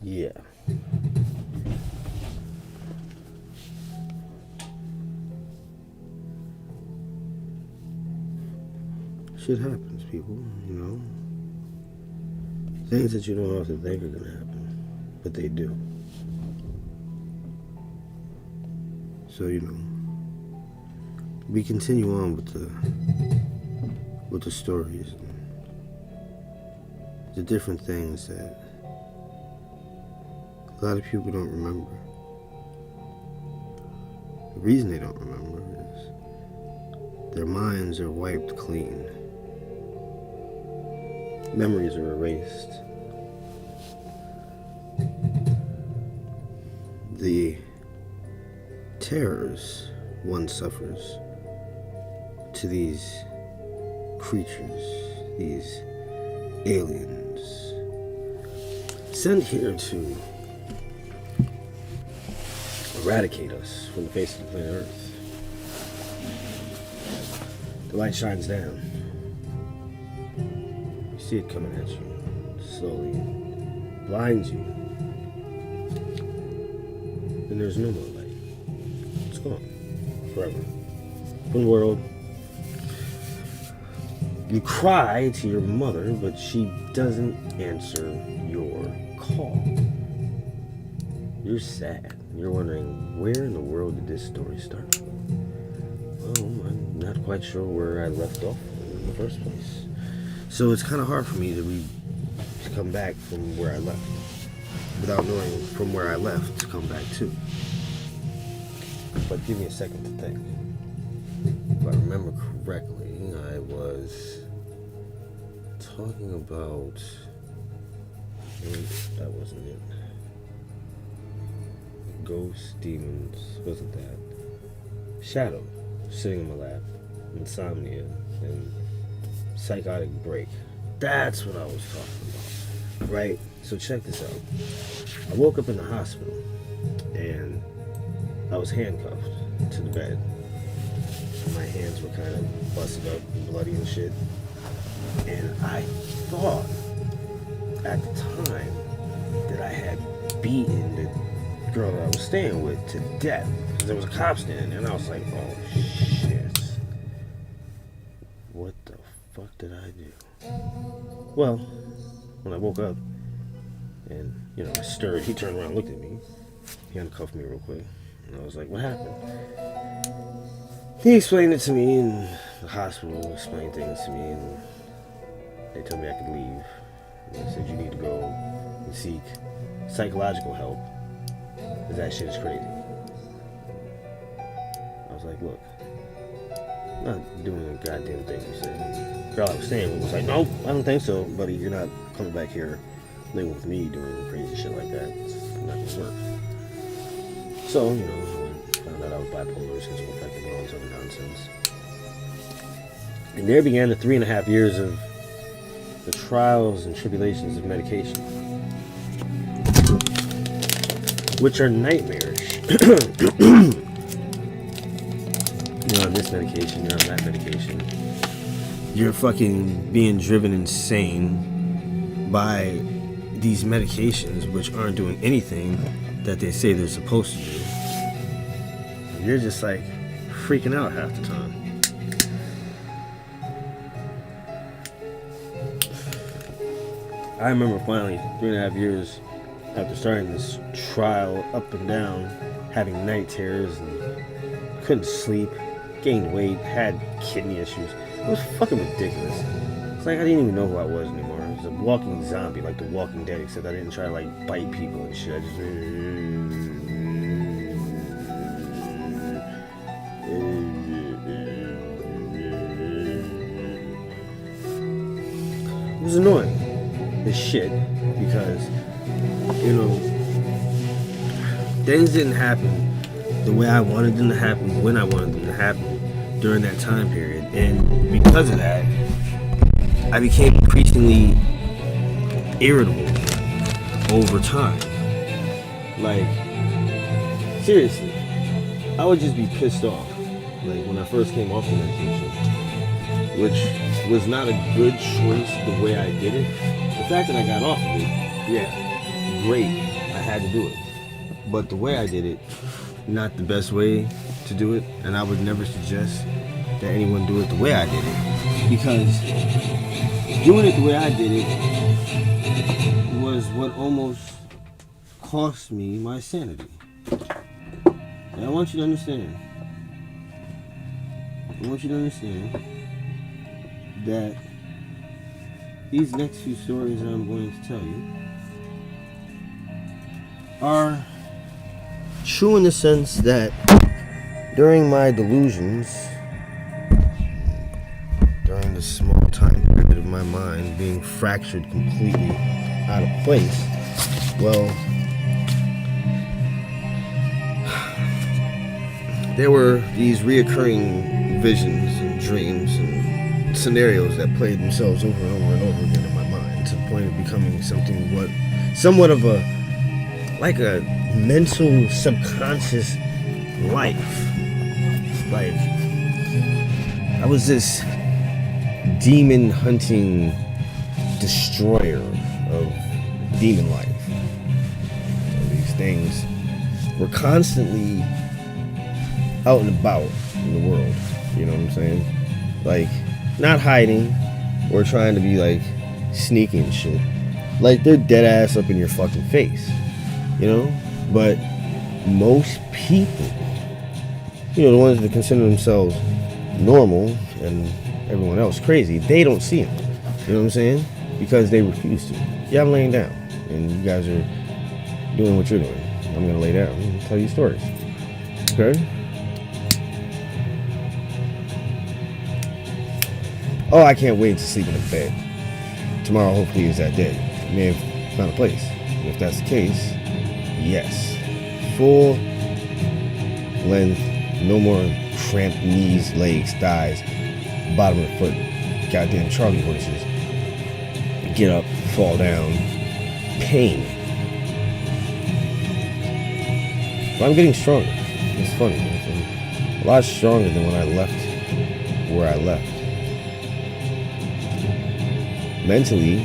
Yeah. Shit happens, people, you know. Things that you don't often think are gonna happen, but they do. So, you know, we continue on with the stories and the different things that a lot of people don't remember. The reason they don't remember is their minds are wiped clean. Memories are erased. The terrors one suffers to these creatures, these aliens, sent here to eradicate us from the face of the planet Earth. The light shines down. You see it coming at you, slowly blinds you. Then there's no more light. It's gone. Forever. One world. You cry to your mother, but she doesn't answer your call. You're sad. You're wondering, where in the world did this story start? Well, I'm not quite sure where I left off in the first place. So it's kind of hard for me to come back from where I left, without knowing from where I left to come back to. But give me a second to think. If I remember correctly, I was talking about... that wasn't it. Ghosts, demons, wasn't that? Shadow, sitting in my lap, insomnia, and psychotic break. That's what I was talking about, right? So check this out. I woke up in the hospital, and I was handcuffed to the bed. My hands were kind of busted up and bloody and shit. And I thought at the time that I had beaten the girl that I was staying with to death, because there was a cop standing there, and I was like, oh shit, what the fuck did I do? Well, when I woke up and, you know, I stirred, he turned around and looked at me. He uncuffed me real quick, and I was like, what happened? He explained it to me, and the hospital explained things to me, and they told me I could leave. And they said, you need to go and seek psychological help, because that shit is crazy. I was like, look, I'm not doing a goddamn thing you said. And the girl I was staying with was like, no, I don't think so, buddy. You're not coming back here living with me doing crazy shit like that. It's not gonna work. So, you know, I found out I was bipolar, schizoaffective, and all this other nonsense. And there began the 3.5 years of the trials and tribulations of medication, which are nightmarish. You're on this medication, you're on that medication. You're fucking being driven insane by these medications which aren't doing anything that they say they're supposed to do. You're just like freaking out half the time. I remember finally 3.5 years after starting this trial, up and down, having night terrors and couldn't sleep, gained weight, had kidney issues. It was fucking ridiculous. It's like I didn't even know who I was anymore. I was a walking zombie, like The Walking Dead, except I didn't try to like bite people and shit. I just... It was annoying as shit because, you know, things didn't happen the way I wanted them to happen, when I wanted them to happen during that time period. And because of that, I became increasingly irritable over time. Like, seriously, I would just be pissed off. Like, when I first came off the medication, which was not a good choice the way I did it. The fact that I got off of it, yeah, great. had to do it. But the way I did it, not the best way to do it, and I would never suggest that anyone do it the way I did it, because doing it the way I did it was what almost cost me my sanity. And I want you to understand. That these next few stories that I'm going to tell you are true in the sense that during my delusions, during the small time period of my mind being fractured completely out of place, well, there were these reoccurring visions and dreams and scenarios that played themselves over and over and over again in my mind, to the point of becoming somewhat of a mental subconscious life. Like, I was this demon hunting destroyer of demon life. These things were constantly out and about in the world, you know what I'm saying? Like, not hiding or trying to be like sneaky and shit. Like, they're dead ass up in your fucking face, you know? But most people, you know, the ones that consider themselves normal and everyone else crazy, they don't see them, you know what I'm saying? Because they refuse to. Yeah, I'm laying down and you guys are doing what you're doing. I'm gonna lay down and tell you stories. Okay? Oh, I can't wait to sleep in a bed. Tomorrow hopefully is that day. I may have found a place. And if that's the case, yes. Full length, no more cramped knees, legs, thighs, bottom of the foot, goddamn Charlie horses. Get up, fall down, pain. But I'm getting stronger. It's funny. I'm a lot stronger than when I left where I left. Mentally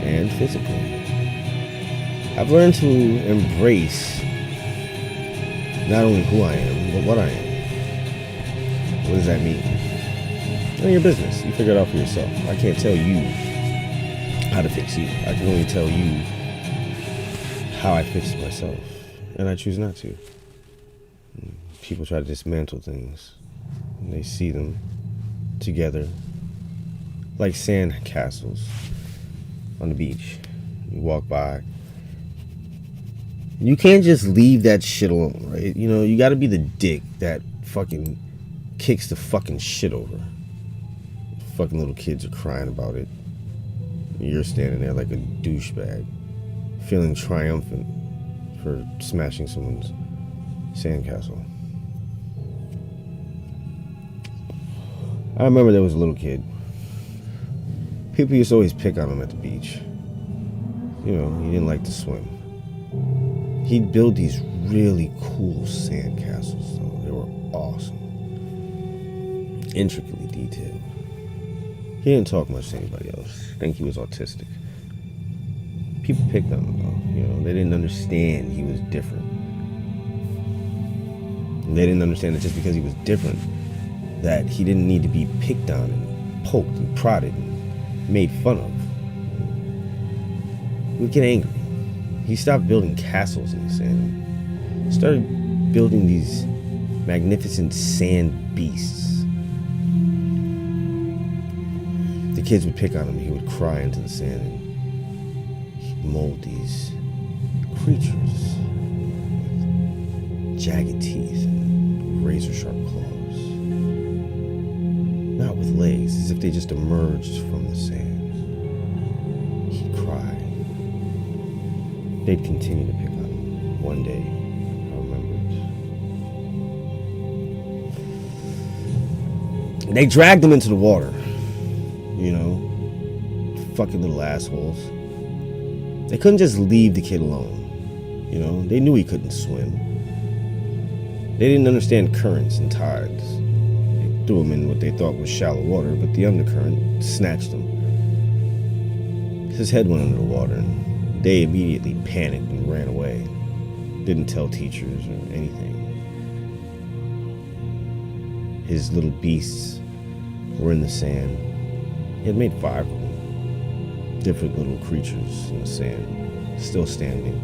and physically. I've learned to embrace not only who I am, but what I am. What does that mean? None of your business. You figure it out for yourself. I can't tell you how to fix you. I can only tell you how I fixed myself. And I choose not to. People try to dismantle things. And they see them together like sand castles on the beach. You walk by. You can't just leave that shit alone, right? You know, you gotta be the dick that fucking kicks the fucking shit over. Fucking little kids are crying about it. You're standing there like a douchebag, feeling triumphant for smashing someone's sandcastle. I remember there was a little kid. People used to always pick on him at the beach. You know, he didn't like to swim. He'd build these really cool sandcastles, though. They were awesome. Intricately detailed. He didn't talk much to anybody else. I think he was autistic. People picked on him, though. You know, they didn't understand he was different. And they didn't understand that just because he was different, that he didn't need to be picked on and poked and prodded and made fun of. He would get angry. He stopped building castles in the sand. He started building these magnificent sand beasts. The kids would pick on him. He would cry into the sand. And he'd mold these creatures with jagged teeth and razor-sharp claws. Not with legs, as if they just emerged from the sand. He'd cry. They'd continue to pick on him. One day, I remember it. They dragged him into the water. You know, fucking little assholes. They couldn't just leave the kid alone. You know, they knew he couldn't swim. They didn't understand currents and tides. They threw him in what they thought was shallow water, but the undercurrent snatched him. His head went under the water and They immediately panicked and ran away. Didn't tell teachers or anything. His little beasts were in the sand. He had made 5 of them. Different little creatures in the sand, still standing.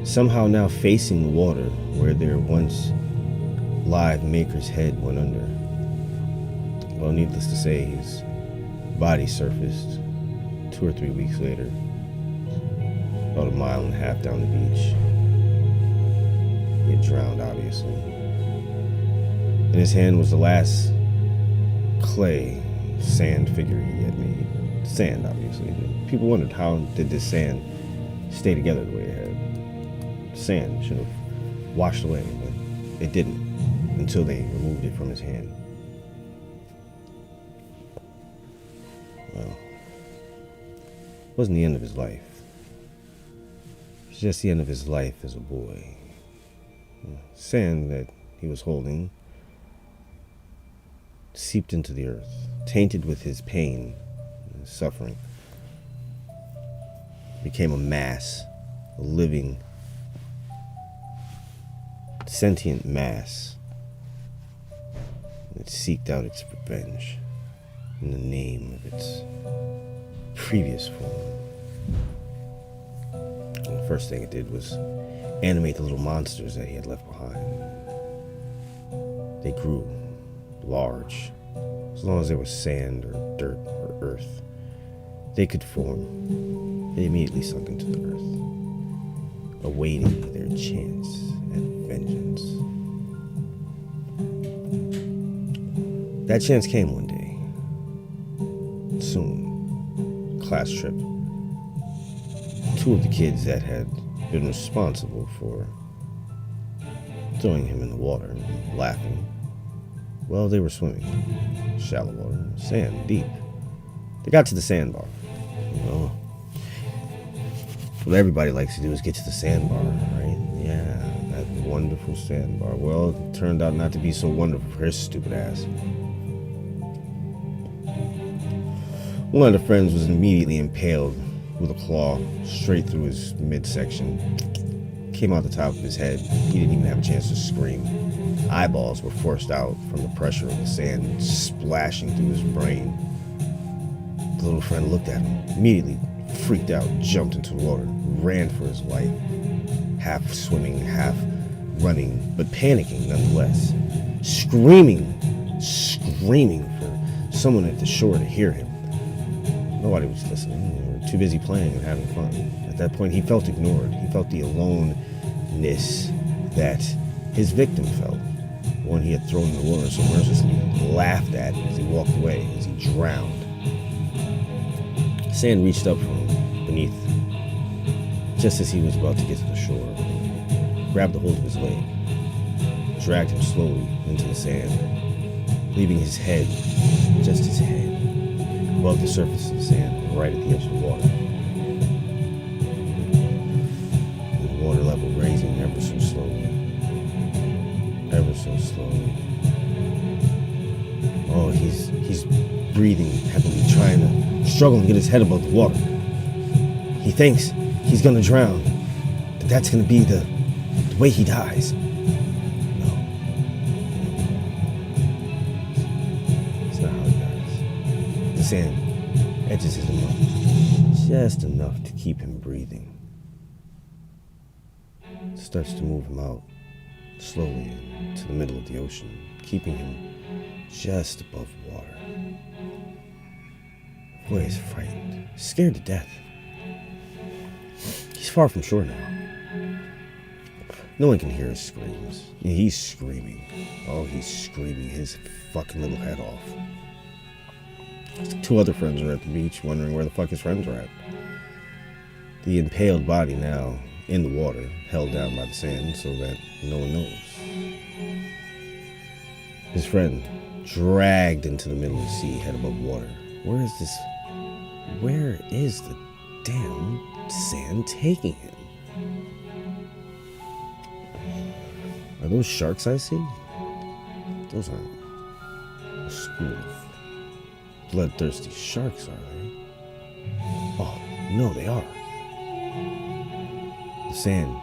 Somehow now facing the water where their once live maker's head went under. Well, needless to say, his body surfaced 2 or 3 weeks later, about 1.5 miles down the beach. He had drowned, obviously. In his hand was the last clay sand figure he had made. Sand, obviously. People wondered, how did this sand stay together the way it had? Sand should have washed away, but it didn't until they removed it from his hand. Well, it wasn't the end of his life. It was just the end of his life as a boy. Sand that he was holding seeped into the earth, tainted with his pain and suffering. Became a mass, a living, sentient mass. It seeked out its revenge in the name of its previous form. And the first thing it did was animate the little monsters that he had left behind. They grew large. As long as there was sand or dirt or earth, they could form. They immediately sunk into the earth, awaiting their chance at vengeance. That chance came one day. Soon. Class trip. 2 of the kids that had been responsible for throwing him in the water and laughing, well, they were swimming. Shallow water, sand, deep. They got to the sandbar. You know, what everybody likes to do is get to the sandbar, right? Yeah, that wonderful sandbar. Well, it turned out not to be so wonderful for his stupid ass. One of the friends was immediately impaled with a claw straight through his midsection. Came out the top of his head. He didn't even have a chance to scream. Eyeballs were forced out from the pressure of the sand splashing through his brain. The little friend looked at him, immediately freaked out, jumped into the water, ran for his life, half swimming, half running, but panicking nonetheless, screaming for someone at the shore to hear him. Nobody was listening. They were too busy playing and having fun. At that point, he felt ignored. He felt the aloneness that his victim felt, one he had thrown in the water so mercilessly, laughed at as he walked away, as he drowned. Sand reached up from beneath, just as he was about to get to the shore, grabbed a hold of his leg, dragged him slowly into the sand, leaving his head, just his head, above the surface of the sand, right at the edge of the water. And the water level raising ever so slowly. Ever so slowly. Oh, he's breathing heavily, trying to struggle to get his head above the water. He thinks he's gonna drown, that that's gonna be the way he dies. No. It's not how he dies. The sand edges him up, just enough to keep him breathing. It starts to move him out slowly into the middle of the ocean, keeping him just above water. The boy is frightened, scared to death. He's far from shore now. No one can hear his screams. He's screaming. Oh, he's screaming his fucking little head off. 2 other friends are at the beach wondering where the fuck his friends are at. The impaled body now in the water, held down by the sand so that no one knows. His friend dragged into the middle of the sea, head above water. Where is the damn sand taking him? Are those sharks I see? Those aren't a school of bloodthirsty sharks, are they? Oh, No, they are. The sand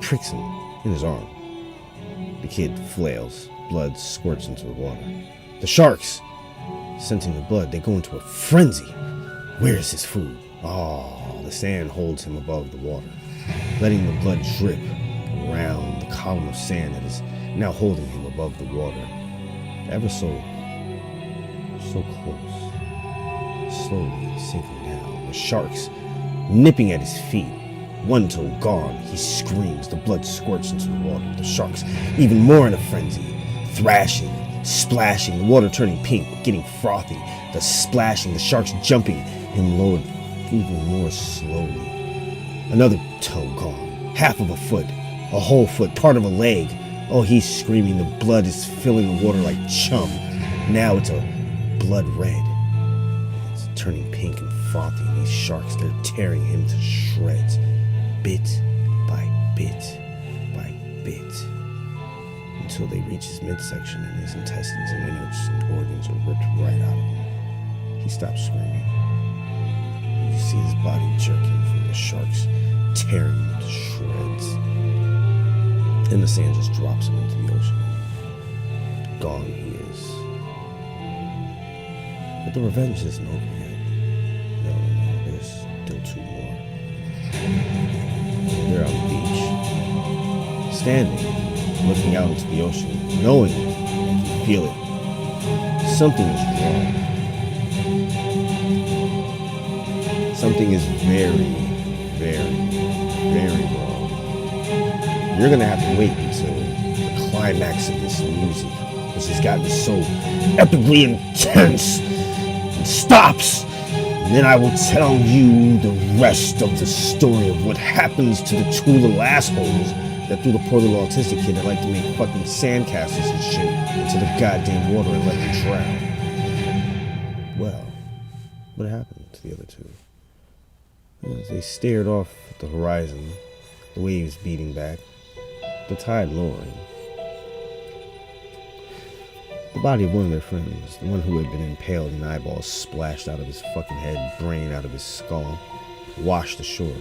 pricks him in his arm. The kid flails. Blood squirts into the water. The sharks, scenting the blood, they go into a frenzy. Where's his food? Oh, the sand holds him above the water, letting the blood drip around the column of sand that is now holding him above the water. Ever so close. Slowly sinking down. The sharks nipping at his feet. One toe gone, he screams. The blood squirts into the water. The sharks, even more in a frenzy, thrashing, splashing, the water turning pink, getting frothy. The splashing, the sharks jumping him lower even more slowly. Another toe gone, half of a foot, a whole foot, part of a leg. Oh, he's screaming. The blood is filling the water like chum. Now it's a blood red. It's turning pink and frothy, and these sharks, they're tearing him to shreds. Bit by bit by bit, until they reach his midsection and his intestines and innards and organs are ripped right out of him. He stops screaming. You see his body jerking from the sharks, tearing him to shreds. And the sand just drops him into the ocean. Gone he is. But the revenge isn't over yet. No, there's still two more. They're on the beach, standing, looking out into the ocean, knowing it, you can feel it. Something is wrong. Something is very, very, very wrong. You're gonna have to wait until the climax of this music, which has gotten so epically intense, and stops. And then I will tell you the rest of the story of what happens to the two little assholes that threw the poor little autistic kid that like to make fucking sandcastles and shit into the goddamn water and let them drown. Well, what happened to the other two? As they stared off at the horizon, the waves beating back, the tide lowering. The body of one of their friends, the one who had been impaled and eyeballs splashed out of his fucking head, brain out of his skull, washed ashore.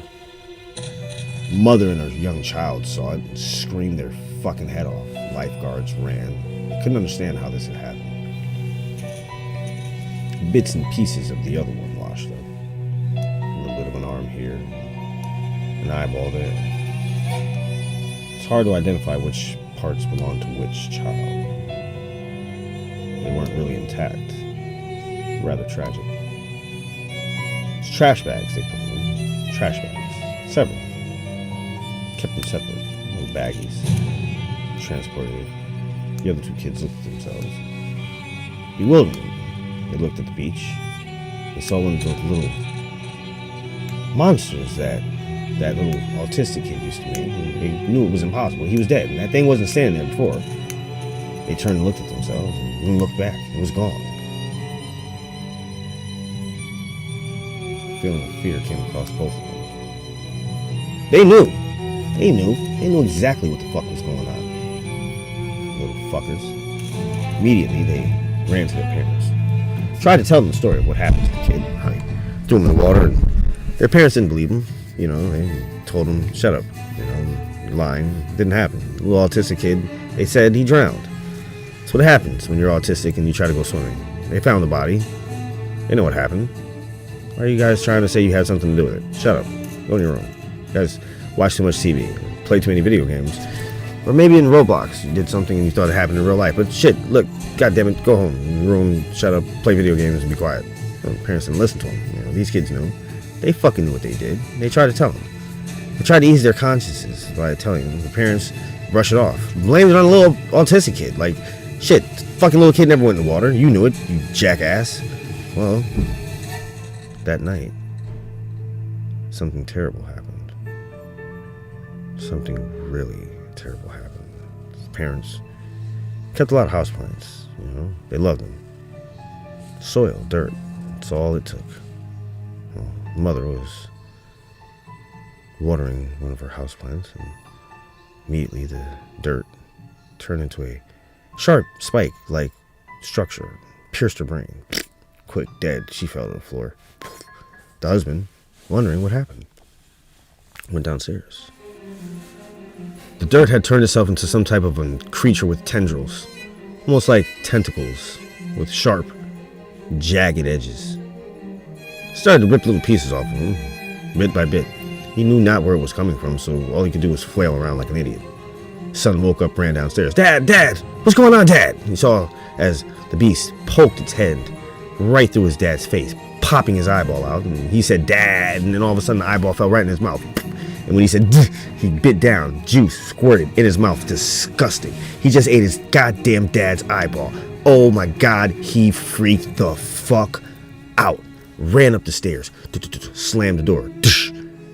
Mother and her young child saw it and screamed their fucking head off. Lifeguards ran. They couldn't understand how this had happened. Bits and pieces of the other one washed up. A little bit of an arm here, an eyeball there. It's hard to identify which parts belong to which child. They weren't really intact. Rather tragic. It's trash bags they put in them. Trash bags. Several. Kept them separate. Little baggies. Transported it. The other two kids looked at themselves. Bewildered. They looked at the beach. They saw one of those little monsters that little autistic kid used to make. They knew it was impossible. He was dead. And that thing wasn't standing there before. They turned and looked at themselves and looked back. It was gone. A feeling of fear came across both of them. They knew. They knew exactly what the fuck was going on. Little fuckers. Immediately, they ran to their parents. Tried to tell them the story of what happened to the kid. Right? Threw him in the water, and their parents didn't believe him. You know, they told him, shut up. You know, you're lying. It didn't happen. The little autistic kid, they said he drowned. That's what happens when you're autistic and you try to go swimming. They found the body. They know what happened. Why are you guys trying to say you had something to do with it? Shut up. Go in your room. You guys watch too much TV. Play too many video games. Or maybe in Roblox you did something and you thought it happened in real life. But shit, look, goddammit, go home. In your room, shut up, play video games and be quiet. Well, the parents didn't listen to them. You know, these kids knew. They fucking knew what they did. They tried to tell them. They tried to ease their consciences by telling them. The parents brush it off. Blame it on a little autistic kid. Like, shit, fucking little kid never went in the water. You knew it, you jackass. Well, that night, something terrible happened. Something really terrible happened. His parents kept a lot of houseplants, you know. They loved them. Soil, dirt, that's all it took. Well, mother was watering one of her houseplants, and immediately the dirt turned into a sharp spike-like structure, pierced her brain. Quick, dead. She fell to the floor. The husband, wondering what happened. Went downstairs. The dirt had turned itself into some type of a creature with tendrils, almost like tentacles, with sharp, jagged edges. Started to rip little pieces off of him, bit by bit. He knew not where it was coming from, so all he could do was flail around like an idiot. His son woke up, ran downstairs. Dad! What's going on, Dad? He saw as the beast poked its head right through his dad's face, popping his eyeball out, and he said, Dad, and then all of a sudden the eyeball fell right in his mouth. And when he said, he bit down, juice squirted in his mouth. Disgusting. He just ate his goddamn dad's eyeball. Oh my God, he freaked the fuck out. Ran up the stairs, slammed the door,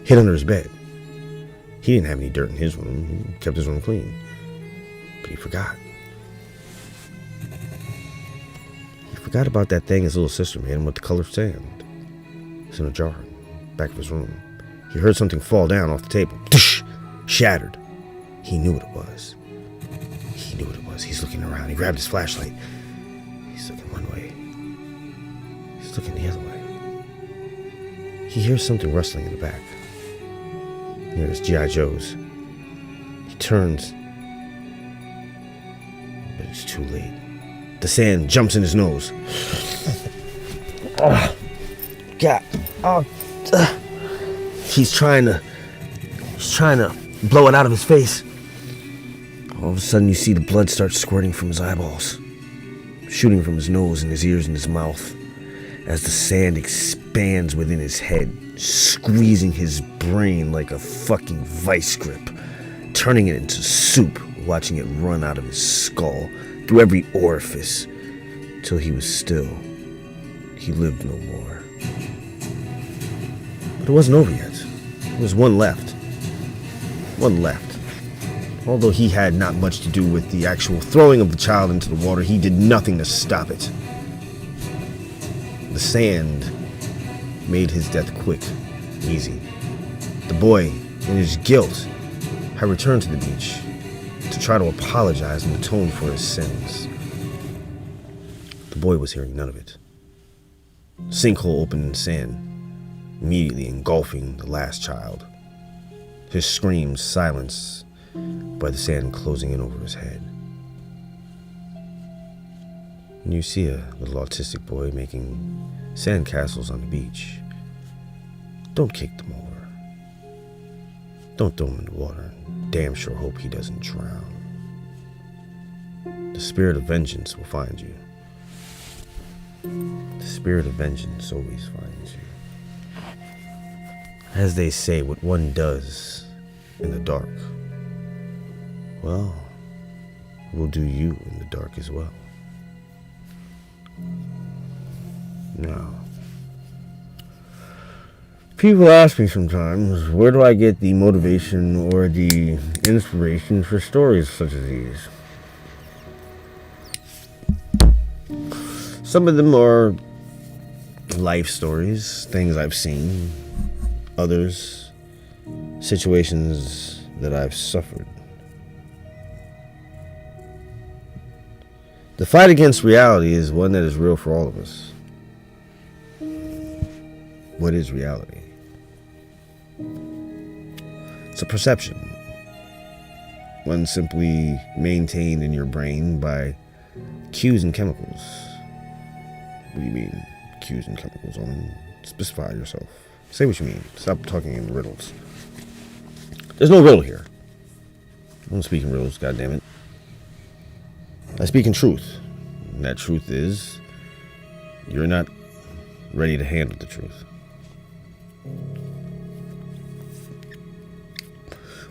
hid under his bed. He didn't have any dirt in his room. He kept his room clean. But he forgot. He forgot about that thing his little sister made him with the colored sand. It's in a jar, back of his room. He heard something fall down off the table. Shattered. He knew what it was. He's looking around. He grabbed his flashlight. He's looking one way. He's looking the other way. He hears something rustling in the back. Near his G.I. Joes. He turns. But it's too late. The sand jumps in his nose. Oh, God. Oh. He's trying to blow it out of his face. All of a sudden you see the blood start squirting from his eyeballs, shooting from his nose and his ears and his mouth, as the sand expands within his head, squeezing his brain like a fucking vice grip, turning it into soup, watching it run out of his skull, through every orifice, till he was still. He lived no more. But it wasn't over yet. There was one left. One left. Although he had not much to do with the actual throwing of the child into the water, he did nothing to stop it. The sand made his death quick, easy. The boy, in his guilt, had returned to the beach to try to apologize and atone for his sins. The boy was hearing none of it. The sinkhole opened in sand, immediately engulfing the last child. His screams silenced by the sand closing in over his head. And you see a little autistic boy making sand castles on the beach. Don't kick them over. Don't throw him in the water. Damn sure hope he doesn't drown. The spirit of vengeance will find you. The spirit of vengeance always finds you. As they say, what one does in the dark, well, will do you in the dark as well. Now, people ask me sometimes, where do I get the motivation or the inspiration for stories such as these? Some of them are life stories, things I've seen. Others, situations that I've suffered. The fight against reality is one that is real for all of us. What is reality? It's a perception. One simply maintained in your brain by cues and chemicals. What do you mean, cues and chemicals? Specify yourself. Say what you mean. Stop talking in riddles. There's no riddle here. I don't speak in riddles, goddammit. I speak in truth. And that truth is, you're not ready to handle the truth.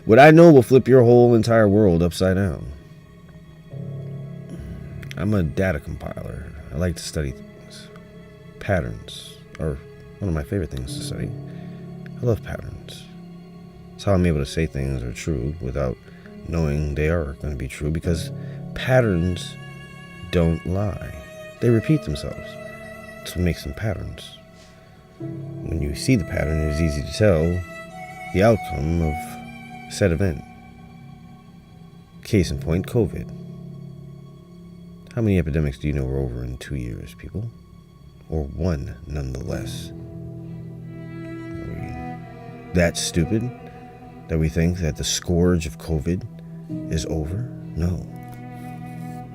What I know will flip your whole entire world upside down. I'm a data compiler. I like to study things. Patterns are one of my favorite things to study. I love patterns. It's how I'm able to say things are true without knowing they are going to be true, because patterns don't lie. They repeat themselves. That's what makes them patterns. When you see the pattern, it is easy to tell the outcome of said event. Case in point, COVID. How many epidemics do you know are over in 2 years, people? Or one, nonetheless. that stupid that we think that the scourge of COVID is over? No.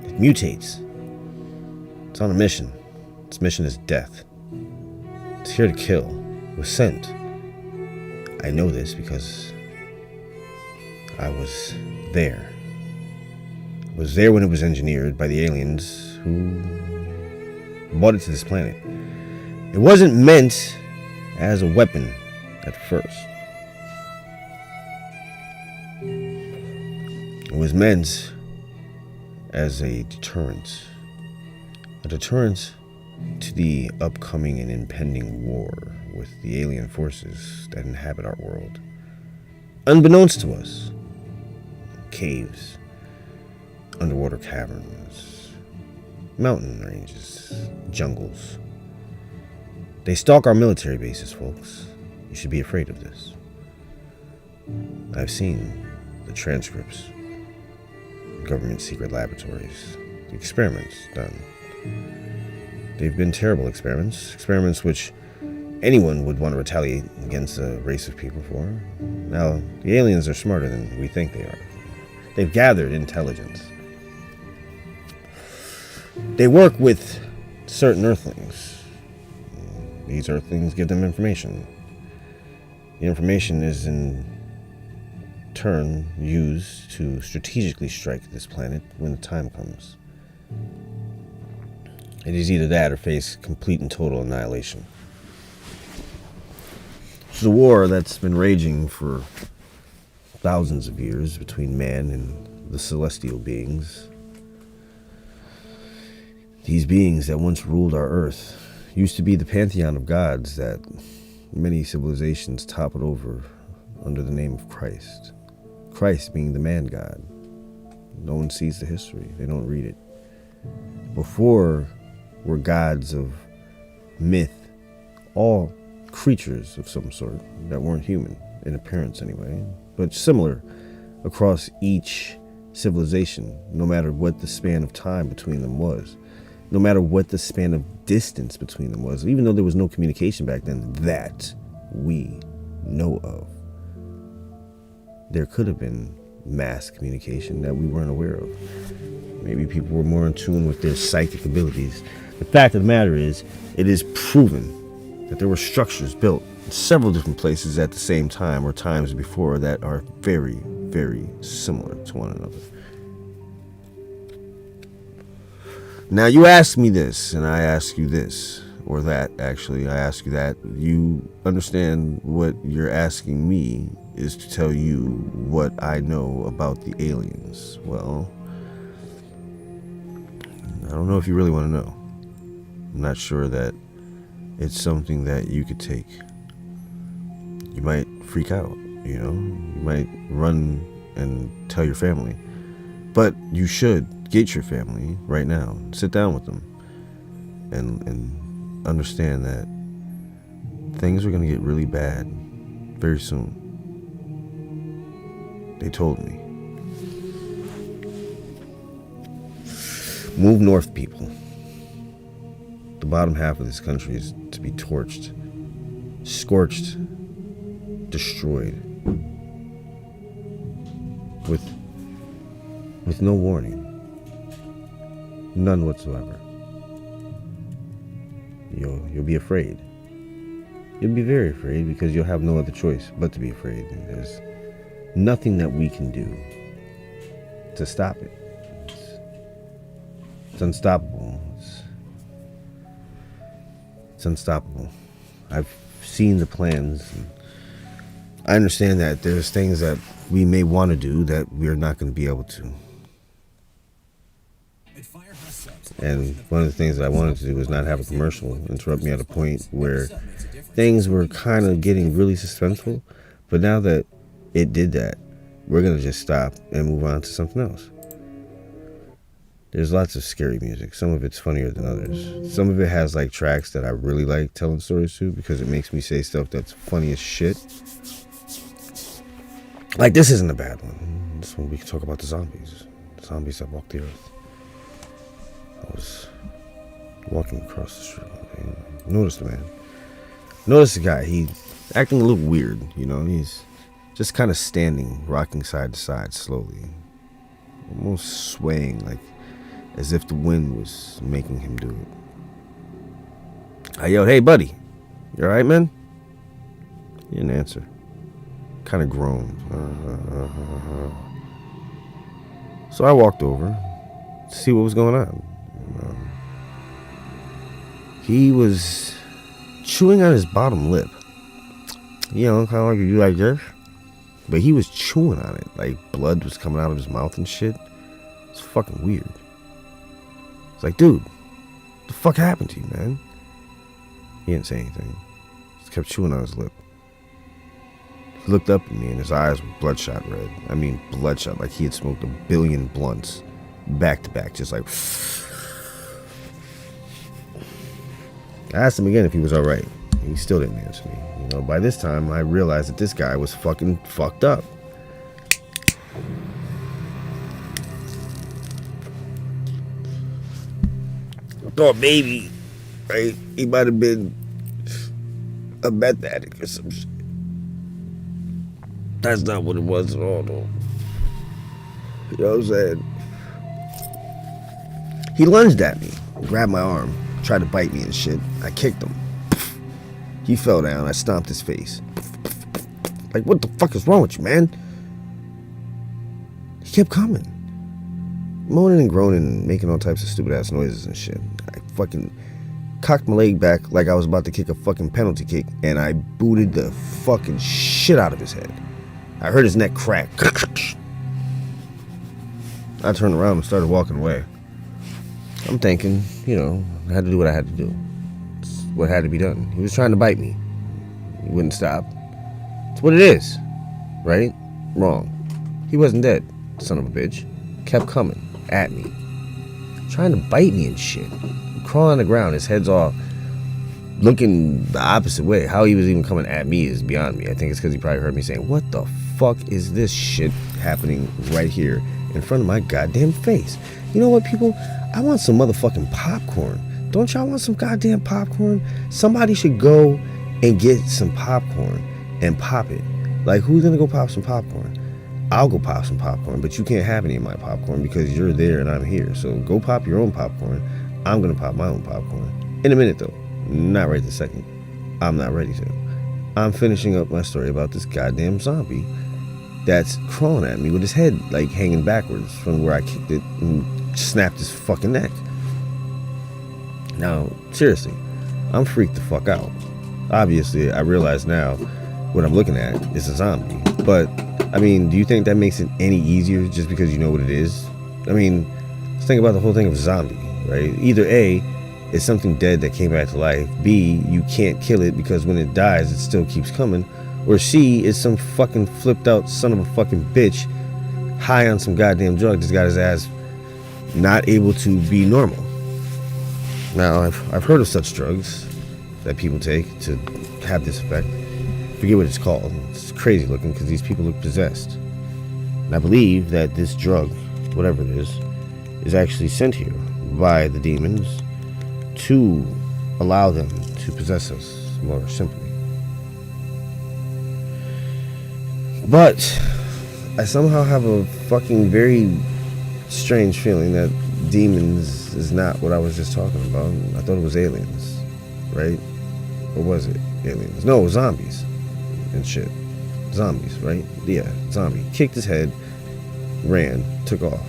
It mutates. It's on a mission. Its mission is death. It's here to kill. It was sent. I know this because I was there. I was there when it was engineered by the aliens who brought it to this planet. It wasn't meant as a weapon at first. It was meant as a deterrent. A deterrent to the upcoming and impending war with the alien forces that inhabit our world. Unbeknownst to us, caves, underwater caverns, mountain ranges, jungles. They stalk our military bases, folks. You should be afraid of this. I've seen the transcripts, government secret laboratories, the experiments done. They've been terrible experiments which anyone would want to retaliate against a race of people for. Now, the aliens are smarter than we think they are. They've gathered intelligence. They work with certain Earthlings. These Earthlings give them information. The information is in turn used to strategically strike this planet when the time comes. It is either that or face complete and total annihilation. It's a war that's been raging for thousands of years between man and the celestial beings. These beings that once ruled our Earth used to be the pantheon of gods that many civilizations toppled over under the name of Christ. Christ being the man god. No one sees the history. They don't read it. Before were gods of myth, all creatures of some sort that weren't human, in appearance anyway, but similar across each civilization, no matter what the span of time between them was, no matter what the span of distance between them was, even though there was no communication back then that we know of. There could have been mass communication that we weren't aware of. Maybe people were more in tune with their psychic abilities. The fact of the matter is, it is proven that there were structures built in several different places at the same time or times before that are very, very similar to one another. Now you ask me this, and I ask you this, or that actually, I ask you that. You understand what you're asking me is to tell you what I know about the aliens. Well, I don't know if you really want to know. I'm not sure that it's something that you could take. You might freak out, you know? You might run and tell your family. But you should get your family right now. Sit down with them and understand that things are going to get really bad very soon. They told me. Move north, people. The bottom half of this country is to be torched, scorched, destroyed, with no warning, none whatsoever. You'll be afraid. You'll be very afraid because you'll have no other choice but to be afraid. There's nothing that we can do to stop it. It's unstoppable. It's unstoppable. I've seen the plans. And I understand that there's things that we may want to do that we're not going to be able to. And one of the things that I wanted to do was not have a commercial interrupt me at a point where things were kind of getting really suspenseful. But now that it did that, we're going to just stop and move on to something else. There's lots of scary music. Some of it's funnier than others. Some of it has like tracks that I really like telling stories to because it makes me say stuff that's funny as shit. Like this isn't a bad one. This one we can talk about the zombies. The zombies that walked the earth. I was walking across the street one day and I noticed a man Notice the guy, he's acting a little weird, you know, he's just kind of standing, rocking side to side slowly, almost swaying, like as if the wind was making him do it. I yelled, "Hey, buddy, you alright, man?" He didn't answer. Kind of groaned. So I walked over to see what was going on. He was chewing on his bottom lip. You know, kind of like you like this. But he was chewing on it. Like blood was coming out of his mouth and shit. It's fucking weird. It's like, dude, what the fuck happened to you, man? He didn't say anything. Just kept chewing on his lip. He looked up at me and his eyes were bloodshot red. I mean bloodshot, like he had smoked 1 billion blunts back to back, just like. I asked him again if he was alright. He still didn't answer me. You know, by this time I realized that this guy was fucking fucked up. I thought maybe, right, he might have been a meth addict or some shit. That's not what it was at all, though. You know what I'm saying? He lunged at me, grabbed my arm, tried to bite me and shit. I kicked him. He fell down. I stomped his face. Like, what the fuck is wrong with you, man? He kept coming. Moaning and groaning and making all types of stupid ass noises and shit. I fucking cocked my leg back like I was about to kick a fucking penalty kick, and I booted the fucking shit out of his head. I heard his neck crack. I turned around and started walking away. I'm thinking, you know, I had to do what I had to do. It's what had to be done. He was trying to bite me. He wouldn't stop. It's what it is. Right? Wrong. He wasn't dead, son of a bitch. Kept coming at me. Trying to bite me and shit. Crawling on the ground, his head's all looking the opposite way. How he was even coming at me is beyond me. I think it's because he probably heard me saying, "What the fuck is this shit happening right here in front of my goddamn face?" You know what, people? I want some motherfucking popcorn. Don't y'all want some goddamn popcorn? Somebody should go and get some popcorn and pop it. Like, who's gonna go pop some popcorn? I'll go pop some popcorn, but you can't have any of my popcorn because you're there and I'm here. So go pop your own popcorn. I'm gonna pop my own popcorn. In a minute, though. Not right this second. I'm not ready to. I'm finishing up my story about this goddamn zombie that's crawling at me with his head like hanging backwards from where I kicked it and snapped his fucking neck. Now, seriously, I'm freaked the fuck out. Obviously, I realize now what I'm looking at is a zombie. But, I mean, do you think that makes it any easier just because you know what it is? I mean, let's think about the whole thing of zombie, right? Either A, it's something dead that came back to life. B, you can't kill it because when it dies, it still keeps coming. Or C, it's some fucking flipped out son of a fucking bitch high on some goddamn drug that's got his ass not able to be normal. Now, I've heard of such drugs that people take to have this effect. Forget what it's called. It's crazy looking because these people look possessed. And I believe that this drug, whatever it is actually sent here by the demons to allow them to possess us more simply. But I somehow have a fucking very strange feeling that demons is not what I was just talking about. I thought it was aliens, right? Or was it aliens? No, zombies and shit. Zombies, right? Yeah, zombie. Kicked his head, ran, took off.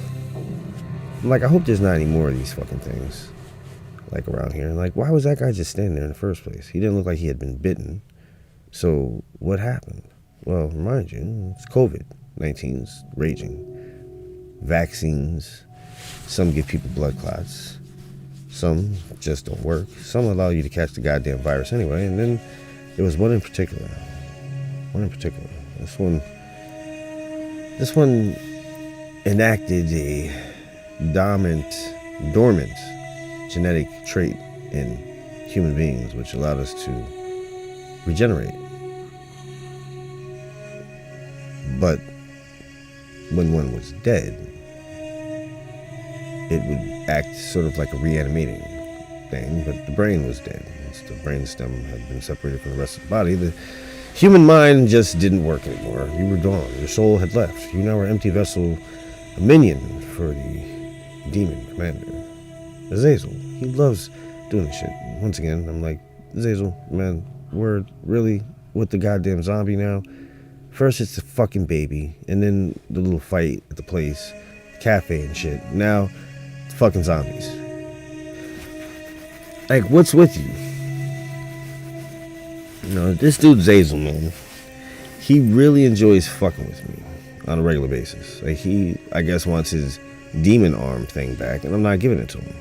I'm like, I hope there's not any more of these fucking things like around here. Like, why was that guy just standing there in the first place? He didn't look like he had been bitten. So what happened? Well, remind you, it's COVID-19's raging. Vaccines, some give people blood clots. Some just don't work. Some allow you to catch the goddamn virus anyway. And then there was one in particular. This one enacted a dormant genetic trait in human beings, which allowed us to regenerate. But when one was dead, it would act sort of like a reanimating thing, but the brain was dead. since the brainstem had been separated from the rest of the body, the human mind just didn't work anymore. You were gone. Your soul had left. You now were an empty vessel, a minion for the demon commander. Azazel, he loves doing this shit. Once again, I'm like, Azazel, man, we're really with the goddamn zombie now. First it's the fucking baby, and then the little fight at the place, cafe and shit. Now, it's fucking zombies. Like, what's with you? You know, this dude Zazel, man, he really enjoys fucking with me on a regular basis. Like, he, I guess, wants his demon arm thing back, and I'm not giving it to him.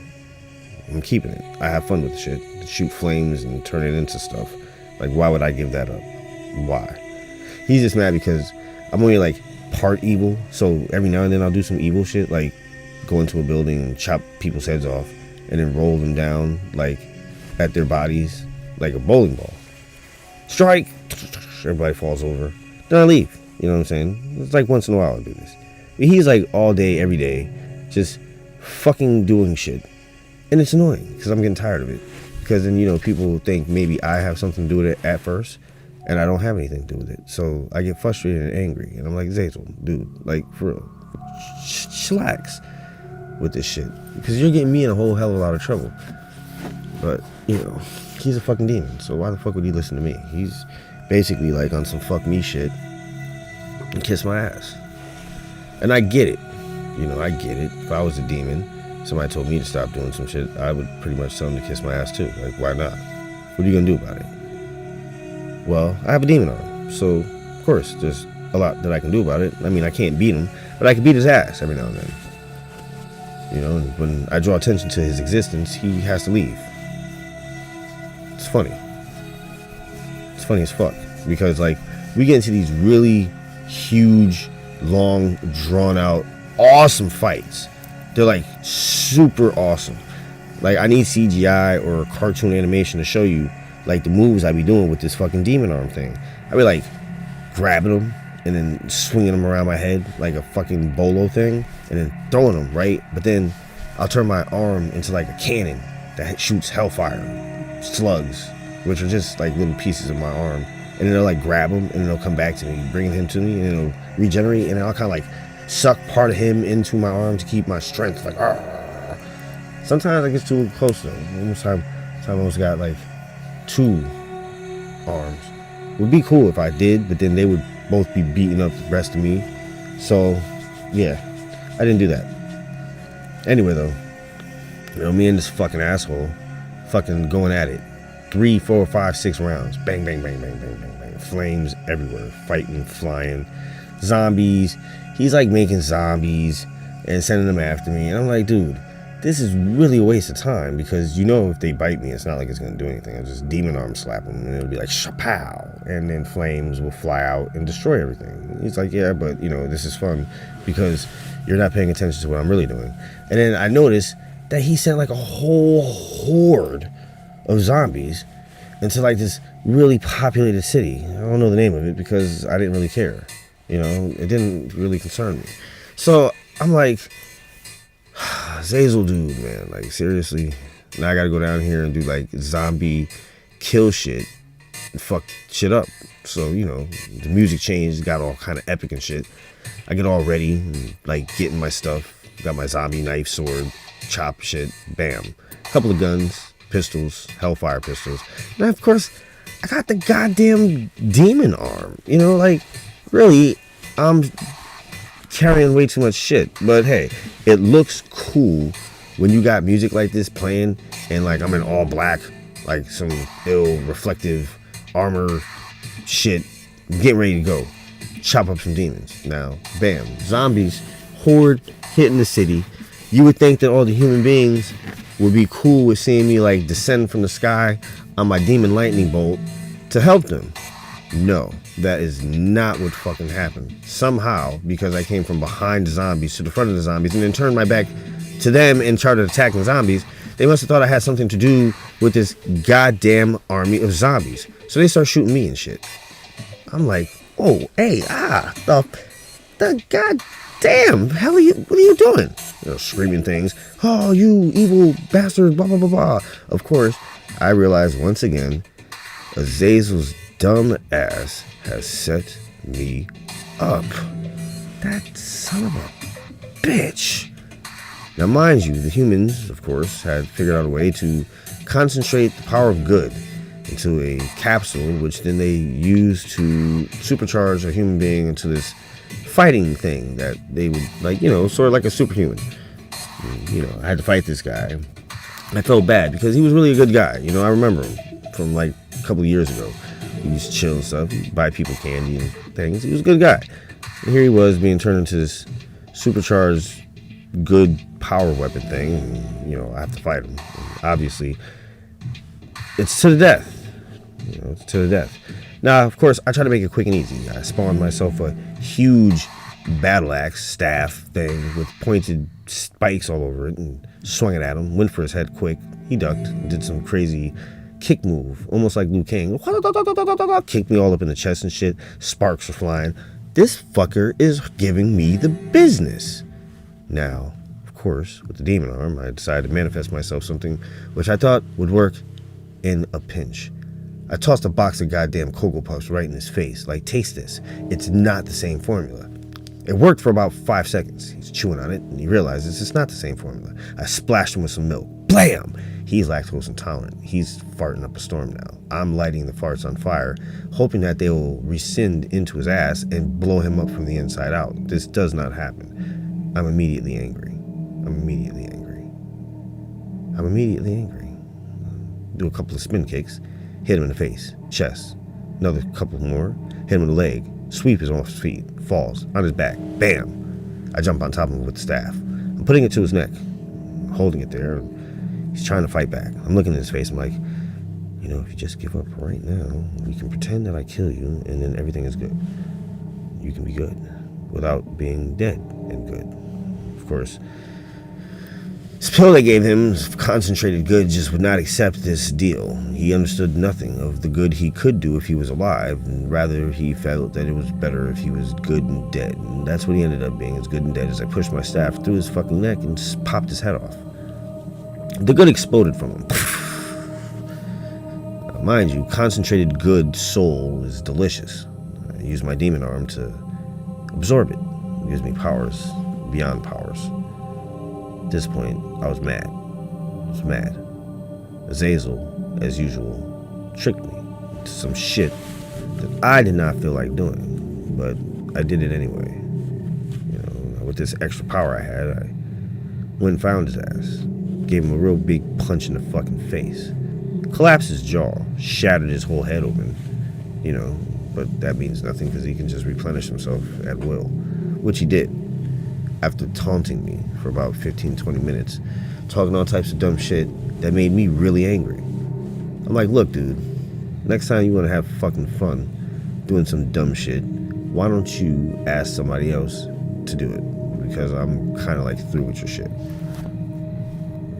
I'm keeping it. I have fun with the shit. Shoot flames and turn it into stuff. Like, why would I give that up? Why? He's just mad because I'm only like part evil, so every now and then I'll do some evil shit, like go into a building and chop people's heads off and then roll them down like at their bodies like a bowling ball. Strike! Everybody falls over. Then I leave. You know what I'm saying? It's like once in a while I do this. But he's like all day, every day, just fucking doing shit. And it's annoying because I'm getting tired of it. Because then, you know, people think maybe I have something to do with it at first, and I don't have anything to do with it. So I get frustrated and angry. And I'm like, Zazel, dude, like, for real, chillax with this shit. Because you're getting me in a whole hell of a lot of trouble. But, you know, he's a fucking demon. So why the fuck would he listen to me? He's basically like on some fuck me shit and kiss my ass. And I get it. You know, I get it. If I was a demon, somebody told me to stop doing some shit, I would pretty much tell them to kiss my ass too. Like, why not? What are you gonna do about it? Well, I have a demon arm, so of course there's a lot that I can do about it. I mean, I can't beat him, but I can beat his ass every now and then. You know, and when I draw attention to his existence, he has to leave. It's funny. It's funny as fuck. Because, like, we get into these really huge, long, drawn-out, awesome fights. They're, like, super awesome. Like, I need CGI or cartoon animation to show you, like, the moves I be doing with this fucking demon arm thing. I be, like, grabbing them and then swinging them around my head like a fucking bolo thing and then throwing them, right? But then I'll turn my arm into, like, a cannon that shoots hellfire, slugs, which are just, like, little pieces of my arm. And then they'll, like, grab him and then they'll come back to me, bringing him to me, and it'll regenerate, and then I'll kind of, like, suck part of him into my arm to keep my strength, like, argh. Sometimes I get too close though. Almost time I almost got like 2 arms. It would be cool if I did, but then they would both be beating up the rest of me. So yeah, I didn't do that. Anyway though, you know, me and this fucking asshole fucking going at it. 3, 4, 5, 6 rounds. Bang, bang, bang, bang, bang, bang, bang. Flames everywhere. Fighting, flying. Zombies. He's like making zombies and sending them after me. And I'm like, dude, this is really a waste of time, because you know if they bite me, it's not like it's going to do anything. I'll just demon arm slap them and it'll be like, shapow. And then flames will fly out and destroy everything. He's like, yeah, but you know, this is fun because you're not paying attention to what I'm really doing. And then I noticed that he sent like a whole horde of zombies into like this really populated city. I don't know the name of it because I didn't really care. You know, it didn't really concern me. So I'm like, Zazel dude, man, like seriously, now I gotta go down here and do like zombie kill shit and fuck shit up. So, you know, the music changed, got all kind of epic and shit. I get all ready and like getting my stuff. Got my zombie knife, sword, chop shit, bam. Couple of guns, pistols, hellfire pistols. And of course, I got the goddamn demon arm. You know, like, really, I'm carrying way too much shit. But hey, it looks cool when you got music like this playing and like I'm in all black, like some ill reflective armor shit, getting ready to go chop up some demons. Now, bam, zombies, horde hitting the city. You would think that all the human beings would be cool with seeing me like descend from the sky on my demon lightning bolt to help them. No, that is not what fucking happened. Somehow, because I came from behind the zombies to the front of the zombies and then turned my back to them and started attacking zombies, they must have thought I had something to do with this goddamn army of zombies. So they start shooting me and shit. I'm like, oh, hey, the goddamn hell are you, what are you doing? You know, screaming things. Oh, you evil bastard, blah, blah, blah, blah. Of course, I realize once again, Azazel's dumb ass has set me up. That son of a bitch. Now, mind you, the humans, of course, had figured out a way to concentrate the power of good into a capsule, which then they used to supercharge a human being into this fighting thing that they would, like, you know, sort of like a superhuman. You know, I had to fight this guy. I felt bad because he was really a good guy. You know, I remember him from like a couple of years ago. He used to chill and stuff, buy people candy and things. He was a good guy. And here he was being turned into this supercharged good power weapon thing. And, you know, I have to fight him. And obviously, it's to the death. You know, it's to the death. Now, of course, I try to make it quick and easy. I spawned myself a huge battle axe staff thing with pointed spikes all over it and swung it at him. Went for his head quick. He ducked. Did some crazy kick move, almost like Liu Kang. Kicked me all up in the chest and shit. Sparks are flying. This fucker is giving me the business. Now, of course, with the demon arm, I decided to manifest myself something which I thought would work in a pinch. I tossed a box of goddamn Cocoa Puffs right in his face. Like, taste this. It's not the same formula. It worked for about 5 seconds. He's chewing on it, and he realizes it's not the same formula. I splashed him with some milk. Blam! He's lactose intolerant. He's farting up a storm now. I'm lighting the farts on fire, hoping that they will rescind into his ass and blow him up from the inside out. This does not happen. I'm immediately angry. Do a couple of spin kicks. Hit him in the face, chest. Another couple more. Hit him in the leg. Sweep him off his feet. Falls on his back. Bam! I jump on top of him with the staff. I'm putting it to his neck. I'm holding it there. He's trying to fight back. I'm looking in his face. I'm like, you know, if you just give up right now, we can pretend that I kill you, and then everything is good. You can be good without being dead and good. Of course, this pill they gave him, concentrated good, just would not accept this deal. He understood nothing of the good he could do if he was alive, and rather he felt that it was better if he was good and dead. And that's what he ended up being, as good and dead, as I pushed my staff through his fucking neck and just popped his head off. The good exploded from him. Mind you, concentrated good soul is delicious. I use my demon arm to absorb it. It gives me powers beyond powers. At this point, I was mad. Azazel, as usual, tricked me into some shit that I did not feel like doing, but I did it anyway. You know, with this extra power I had, I went and found his ass, gave him a real big punch in the fucking face, collapsed his jaw, shattered his whole head open, you know, but that means nothing because he can just replenish himself at will, which he did. After taunting me for about 15-20 minutes, talking all types of dumb shit that made me really angry. I'm like, look, dude, next time you want to have fucking fun doing some dumb shit, why don't you ask somebody else to do it? Because I'm kind of like through with your shit.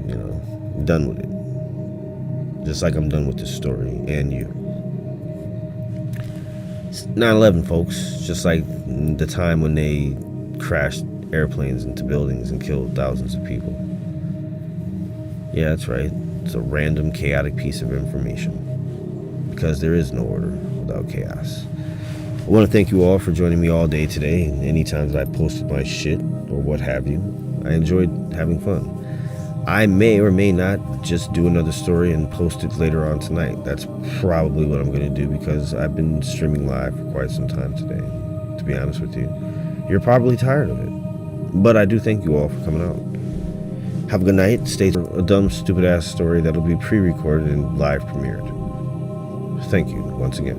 You know, I'm done with it. Just like I'm done with this story and you. It's 9/11, folks. Just like the time when they crashed airplanes into buildings and killed thousands of people. Yeah, that's right. It's a random, chaotic piece of information. Because there is no order without chaos. I want to thank you all for joining me all day today and any times I posted my shit or what have you. I enjoyed having fun. I may or may not just do another story and post it later on tonight. That's probably what I'm going to do because I've been streaming live for quite some time today, to be honest with you. You're probably tired of it. But I do thank you all for coming out. Have a good night. Stay tuned for a dumb, stupid-ass story that'll be pre-recorded and live premiered. Thank you once again.